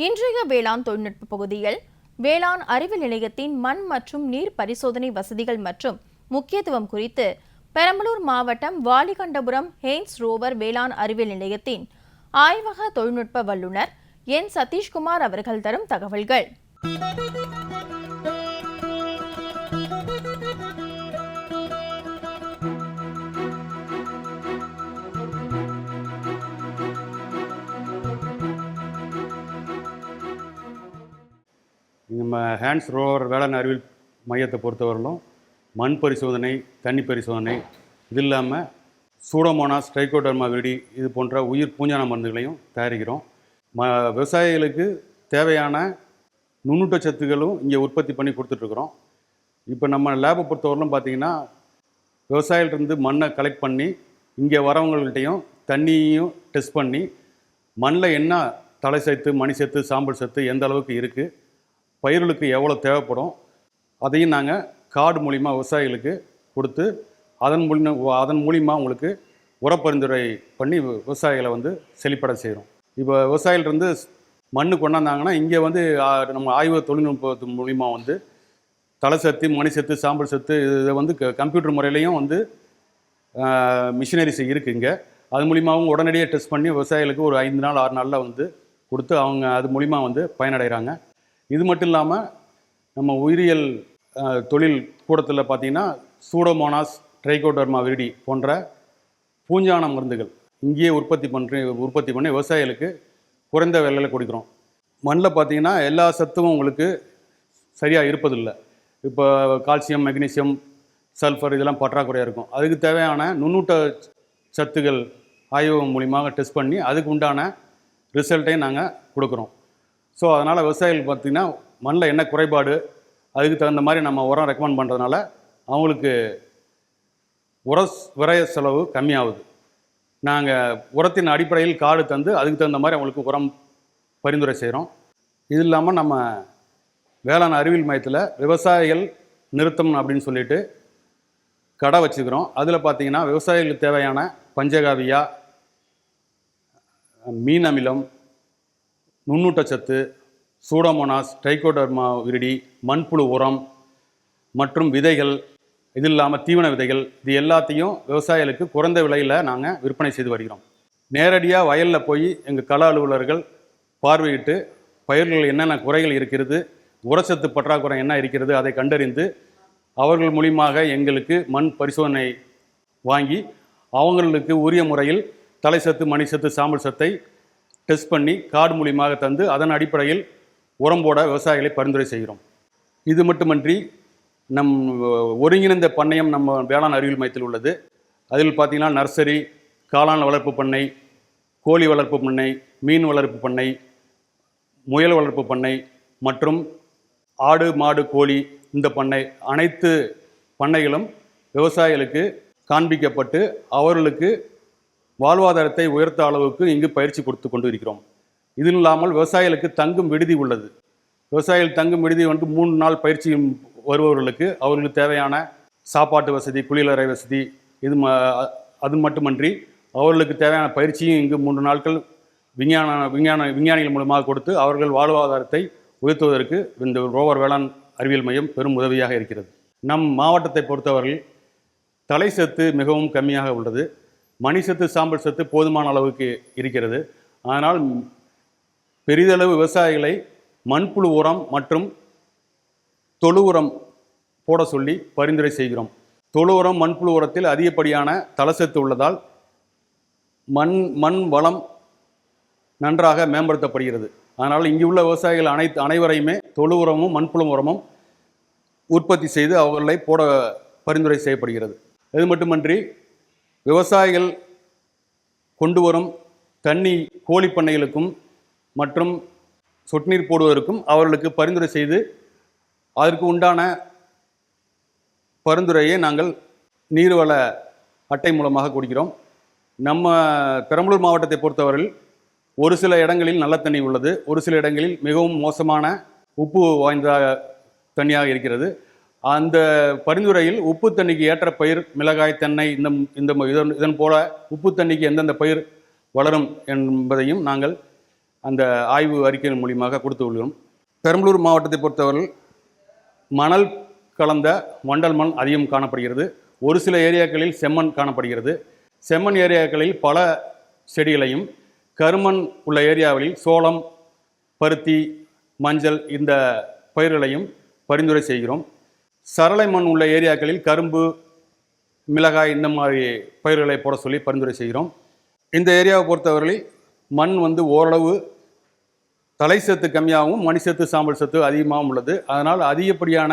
இன்றைய வேளாண் தொழில்நுட்ப பகுதியில் வேளாண் அறிவியல் நிலையத்தின் மண் மற்றும் நீர் பரிசோதனை வசதிகள் மற்றும் முக்கியத்துவம் குறித்து பெரம்பலூர் மாவட்டம் வாலிகண்டபுரம் ஹெய்ன்ஸ் ரோவர் வேளாண் அறிவியல் நிலையத்தின் ஆய்வக தொழில்நுட்ப வல்லுநர் என் சதீஷ்குமார் அவர்கள் தரும் தகவல்கள். நம்ம ஹேண்ட்ஸ் ரோவர் வேளாண் அறிவியல் மையத்தை பொறுத்தவரையிலும் மண் பரிசோதனை, தண்ணி பரிசோதனை, இது இல்லாமல் சூடோமோனாஸ், ட்ரைகோடர்மா விரிடி இது போன்ற உயிர் பூஞ்சான மருந்துகளையும் தயாரிக்கிறோம். விவசாயிகளுக்கு தேவையான நுண்ணூட்ட சத்துக்களும் இங்கே உற்பத்தி பண்ணி கொடுத்துட்ருக்குறோம். இப்போ நம்ம லேபை பொறுத்தவரையிலும் பார்த்திங்கன்னா விவசாயிகிட்டேருந்து மண்ணை கலெக்ட் பண்ணி இங்கே வரவங்கள்கிட்டையும் தண்ணியையும் டெஸ்ட் பண்ணி மண்ணில் என்ன தலை சத்து, மணி சத்து, சாம்பல் சத்து எந்த அளவுக்கு இருக்குது, பயிர்களுக்கு எவ்வளோ தேவைப்படும், அதையும் நாங்கள் கார்டு மூலிமா விவசாயிகளுக்கு கொடுத்து அதன் மூலிமா உங்களுக்கு உரப்பரிந்துரை பண்ணி விவசாயிகளை செழிப்படை செய்கிறோம். இப்போ விவசாயிகிட்டேருந்து மண்ணு கொண்டாந்தாங்கன்னா இங்கே நம்ம ஆய்வு தொழில்நுட்பத்து மூலிமா தலை சத்து, மணி சத்து, சாம்பல் சத்து இதை கம்ப்யூட்டர் முறையிலையும் மிஷினரிஸ் இருக்குது இங்கே. அது மூலிமாவும் உடனடியாக டெஸ்ட் பண்ணி விவசாயிகளுக்கு ஒரு 5 நாள் 6 நாளில் கொடுத்து அவங்க அது மூலிமா பயனடைகிறாங்க. இது மட்டும் இல்லாமல் நம்ம உயிரியல் தொழில் கூடத்தில் பார்த்திங்கன்னா சூடோமோனாஸ், ட்ரைகோடர்மா விரிடி போன்ற பூஞ்சான மருந்துகள் இங்கேயே உற்பத்தி பண்ணி விவசாயிகளுக்கு குறைந்த விலையில் கொடுக்குறோம். மண்ணில் பார்த்திங்கன்னா எல்லா சத்தும் உங்களுக்கு சரியாக இருப்பதில்லை. இப்போ கால்சியம், மெக்னீசியம், சல்ஃபர் இதெல்லாம் பற்றாக்குறையாக இருக்கும். அதுக்கு தேவையான நுண்ணூட்ட சத்துக்கள் ஆய்வகம் மூலியமாக டெஸ்ட் பண்ணி அதுக்கு உண்டான ரிசல்ட்டையும் நாங்கள் கொடுக்குறோம். ஸோ அதனால் விவசாயிகள் பார்த்திங்கன்னா மண்ணில் என்ன குறைபாடு, அதுக்கு தகுந்த மாதிரி நம்ம உரம் ரெக்கமெண்ட் பண்ணுறதுனால அவங்களுக்கு விரய செலவு கம்மியாகுது. நாங்கள் உரத்தின் அடிப்படையில் கார்டு தந்து அதுக்கு தகுந்த மாதிரி அவங்களுக்கு உரம் பரிந்துரை செய்கிறோம். இது இல்லாமல் நம்ம வேளாண் அறிவியல் மையத்தில் விவசாயிகள் நிறுத்தம் அப்படின்னு சொல்லிட்டு கடை வச்சுக்கிறோம். அதில் பார்த்திங்கன்னா விவசாயிகளுக்கு தேவையான பஞ்சகாவியா, மீன் அமிலம், நுண்ணூட்டச்சத்து, சூடோமோனாஸ், ட்ரைகோடர்மா விரிடி, மண்புழு உரம் மற்றும் விதைகள், இது இல்லாமல் தீவன விதைகள், இது எல்லாத்தையும் விவசாயிகளுக்கு குறைந்த விலையில் நாங்கள் விற்பனை செய்து வருகிறோம். நேரடியாக வயலில் போய் எங்கள் கள அலுவலர்கள் பார்வையிட்டு பயிர்கள் என்னென்ன குறைகள் இருக்கிறது, உரச்சத்து பற்றாக்குறை என்ன இருக்கிறது அதை கண்டறிந்து அவர்கள் மூலியமாக எங்களுக்கு மண் பரிசோதனை வாங்கி அவங்களுக்கு உரிய முறையில் தலை சத்து, மணி சத்து, சாம்பல் சத்தை டெஸ்ட் பண்ணி கார்டு மூலியமாக தந்து அதன் அடிப்படையில் உரம் போட விவசாயிகளை பரிந்துரை செய்கிறோம். இது மட்டுமன்றி நம் ஒருங்கிணைந்த பண்ணையம் நம்ம வேளாண் அறிவியல் மையத்தில் உள்ளது. அதில் பார்த்திங்கன்னா நர்சரி, காளான் வளர்ப்பு பண்ணை, கோழி வளர்ப்பு பண்ணை, மீன் வளர்ப்பு பண்ணை, முயல் வளர்ப்பு பண்ணை மற்றும் ஆடு, மாடு, கோழி இந்த பண்ணை அனைத்து பண்ணைகளும் விவசாயிகளுக்கு காண்பிக்கப்பட்டு அவர்களுக்கு வாழ்வாதாரத்தை உயர்த்த அளவுக்கு இங்கு பயிற்சி கொடுத்து கொண்டு இருக்கிறோம். இது இல்லாமல் விவசாயிகளுக்கு தங்கும் விடுதி உள்ளது. விவசாயிகள் தங்கும் விடுதி 3 நாள் பயிற்சி வருபவர்களுக்கு அவர்களுக்கு தேவையான சாப்பாட்டு வசதி, குளியலறை வசதி, அது மட்டுமன்றி அவர்களுக்கு தேவையான பயிற்சியும் இங்கு 3 நாட்கள் விஞ்ஞானிகள் மூலமாக கொடுத்து அவர்கள் வாழ்வாதாரத்தை உயர்த்துவதற்கு இந்த ரோவர் வேளாண் அறிவியல் மையம் பெரும் உதவியாக இருக்கிறது. நம் மாவட்டத்தை பொறுத்தவரையில் தலை சத்து மிகவும் கம்மியாக உள்ளது. மணி சத்து, சாம்பல் சத்து போதுமான அளவுக்கு இருக்கிறது. அதனால் பெரிதளவு விவசாயிகளை மண்புழு உரம் மற்றும் தொழு உரம் போட சொல்லி பரிந்துரை செய்கிறோம். தொழு உரம், மண்புழு உரத்தில் அதிகப்படியான தலசத்து உள்ளதால் மண் வளம் நன்றாக மேம்படுத்தப்படுகிறது. அதனால் இங்கு உள்ள விவசாயிகள் அனைவரையுமே தொழு உரமும் மண்புழு உரமும் உற்பத்தி செய்து அவர்களை போட பரிந்துரை செய்யப்படுகிறது. இது மட்டுமன்றி விவசாயிகள் கொண்டு வரும் தண்ணி கோழி பண்ணைகளுக்கும் மற்றும் சொட்டு நீர் போடுவதற்கும் அவர்களுக்கு பரிந்துரை செய்து அதற்கு உண்டான பரிந்துரையை நாங்கள் நீர்வள அட்டை மூலமாக கொடுக்கிறோம். நம்ம பெரம்பலூர் மாவட்டத்தை பொறுத்தவரையில் ஒரு சில இடங்களில் நல்ல தண்ணி உள்ளது, ஒரு சில இடங்களில் மிகவும் மோசமான உப்பு வாய்ந்த தண்ணியாக இருக்கிறது. அந்த பரிந்துரையில் உப்பு தண்ணிக்கு ஏற்ற பயிர் மிளகாய், தென்னை இதன் போல உப்பு தண்ணிக்கு எந்தெந்த பயிர் வளரும் என்பதையும் நாங்கள் அந்த ஆய்வு அறிக்கைகள் மூலியமாக கொடுத்து உள்ளோம். பெரம்பலூர் மாவட்டத்தை பொறுத்தவரை மணல் கலந்த வண்டல் மண் அதிகம் காணப்படுகிறது. ஒரு சில ஏரியாக்களில் செம்மண் காணப்படுகிறது. செம்மண் ஏரியாக்களில் பல செடிகளையும், கருமண் உள்ள ஏரியாவில் சோளம், பருத்தி, மஞ்சள் இந்த பயிர்களையும் பரிந்துரை செய்கிறோம். சரளை மண் உள்ள ஏரியாக்களில் கரும்பு, மிளகாய் இந்த மாதிரி பயிர்களை போட சொல்லி பரிந்துரை செய்கிறோம். இந்த ஏரியாவை பொறுத்தவரையில் மண் ஓரளவு தலை சத்து கம்மியாகவும் மணி சத்து, சாம்பல் சத்து அதிகமாகவும் உள்ளது. அதனால் அதிகப்படியான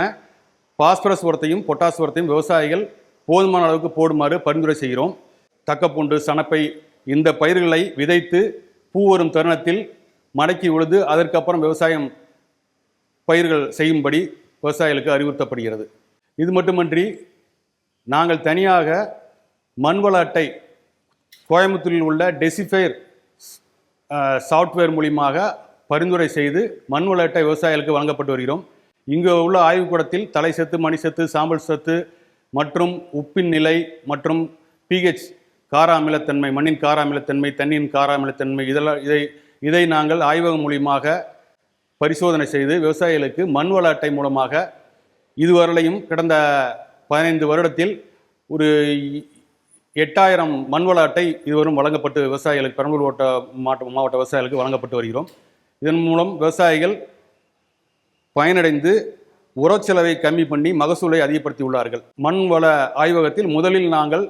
பாஸ்பரஸ் உரத்தையும் பொட்டாஸ் உரத்தையும் விவசாயிகள் போதுமான அளவுக்கு போடுமாறு பரிந்துரை செய்கிறோம். தக்கப்பூண்டு, சணப்பை இந்த பயிர்களை விதைத்து பூ வரும் தருணத்தில் மடக்கி உழுது அதற்கப்புறம் விவசாயம் பயிர்கள் செய்யும்படி விவசாயிகளுக்கு அறிவுறுத்தப்படுகிறது. இது மட்டுமன்றி நாங்கள் தனியாக மண்வள அட்டை கோயம்புத்தூரில் உள்ள டெசிஃபயர் சாஃப்ட்வேர் மூலியமாக பரிந்துரை செய்து மண்வள அட்டை விவசாயிகளுக்கு வழங்கப்பட்டு வருகிறோம். இங்கு உள்ள ஆய்வுக்கூடத்தில் தலை சத்து, மணி சத்து, சாம்பல் சத்து மற்றும் உப்பின் நிலை மற்றும் பிஹெச் கார அமிலத்தன்மை, மண்ணின் கார அமிலத்தன்மை, தண்ணியின் கார அமிலத்தன்மை இதை நாங்கள் ஆய்வகம் மூலியமாக பரிசோதனை செய்து விவசாயிகளுக்கு மண்வள அட்டை மூலமாக இதுவரையிலையும் கடந்த 15 வருடத்தில் ஒரு 8000 மண்வள அட்டை இதுவரும் வழங்கப்பட்டு விவசாயிகளுக்கு, பெரம்பலூர் மாவட்ட விவசாயிகளுக்கு வழங்கப்பட்டு வருகிறோம். இதன் மூலம் விவசாயிகள் பயனடைந்து உரச்செலவை கம்மி பண்ணி மகசூலை அதிகப்படுத்தி உள்ளார்கள். மண் வள ஆய்வகத்தில் முதலில் நாங்கள்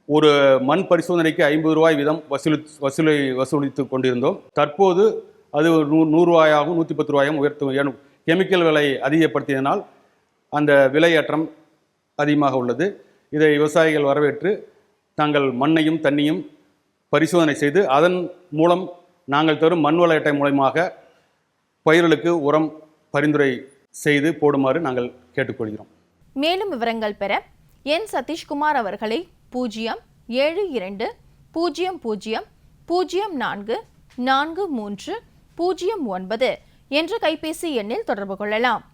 ஒரு மண் பரிசோதனைக்கு 50 ரூபாய் வீதம் வசூலித்து கொண்டிருந்தோம். தற்போது அது 100 ரூபாயாகவும் 110 ரூபாயும் உயர்த்தும். கெமிக்கல் விலை அதிகப்படுத்தியதனால் அந்த விலையேற்றம் அதிகமாக உள்ளது. இதை விவசாயிகள் வரவேற்று தங்கள் மண்ணையும் தண்ணியும் பரிசோதனை செய்து அதன் மூலம் நாங்கள் தரும் மண்வள அட்டை மூலமாக பயிர்களுக்கு உரம் பரிந்துரை செய்து போடுமாறு நாங்கள் கேட்டுக்கொள்கிறோம். மேலும் விவரங்கள் பெற என் சதீஷ்குமார் அவர்களை 07200044309 என்ற கைபேசி எண்ணில் தொடர்பு கொள்ளலாம்.